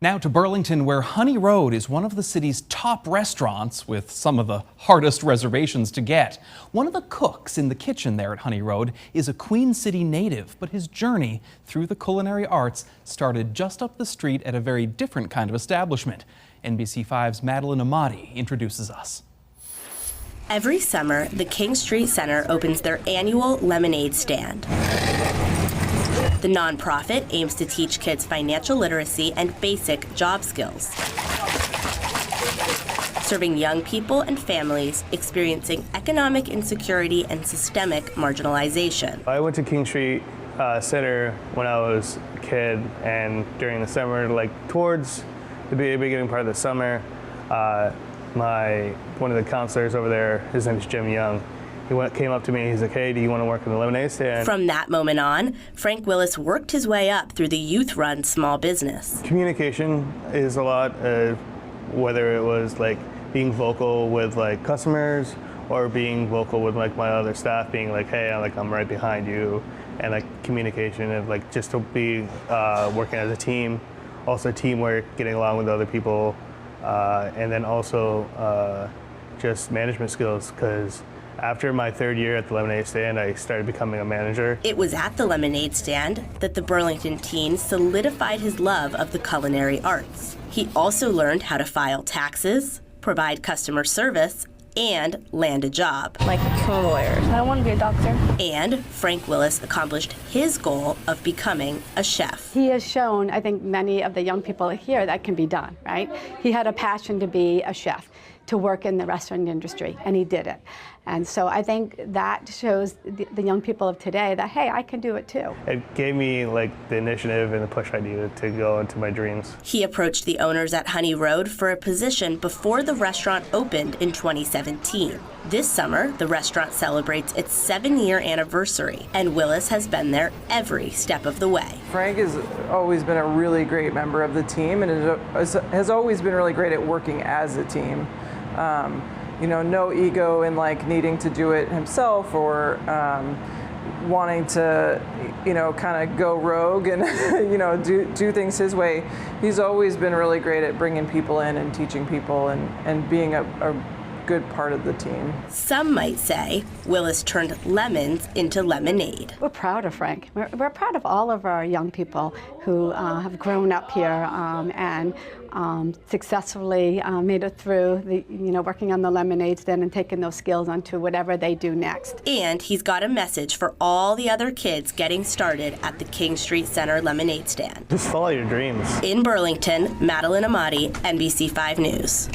Now to Burlington, where Honey Road is one of the city's top restaurants with some of the hardest reservations to get. One of the cooks in the kitchen there at Honey Road is a Queen City native, but his journey through the culinary arts started just up the street at a very different kind of establishment. NBC5's Madeline Amati introduces us. Every summer, the King Street Center opens their annual lemonade stand. The nonprofit aims to teach kids financial literacy and basic job skills, serving young people and families experiencing economic insecurity and systemic marginalization. I went to King Street Center when I was a kid, and during the summer, towards the beginning part of the summer, one of the counselors over there, his name is Jim Young, came up to me and he's like, "Hey, do you want to work in the lemonade stand?" From that moment on, Frank Willis worked his way up through the youth-run small business. Communication is a lot, whether it was being vocal with customers or being vocal with my other staff, being like, "Hey, I'm right behind you," and communication of just to be working as a team, also teamwork, getting along with other people, and then also just management skills, because after my third year at the lemonade stand, I started becoming a manager. It was at the lemonade stand that the Burlington teen solidified his love of the culinary arts. He also learned how to file taxes, provide customer service, and land a job. Like become a lawyer. I want to be a doctor. And Frank Willis accomplished his goal of becoming a chef. He has shown, I think, many of the young people here that can be done, right? He had a passion to be a chef, to work in the restaurant industry, and he did it. And so I think that shows the young people of today that, hey, I can do it too. It gave me the initiative and the push I needed to go into my dreams. He approached the owners at Honey Road for a position before the restaurant opened in 2017. This summer, the restaurant celebrates its 7-year anniversary, and Willis has been there every step of the way. Frank has always been a really great member of the team and has always been really great at working as a team. No ego in needing to do it himself or wanting to, kind of go rogue and, do things his way. He's always been really great at bringing people in and teaching people and being a good part of the team. Some might say Willis turned lemons into lemonade. We're proud of Frank. We're proud of all of our young people who have grown up here and successfully made it through working on the lemonade stand and taking those skills onto whatever they do next. And he's got a message for all the other kids getting started at the King Street Center lemonade stand. Just follow your dreams. In Burlington, Madeline Amati, NBC5 News.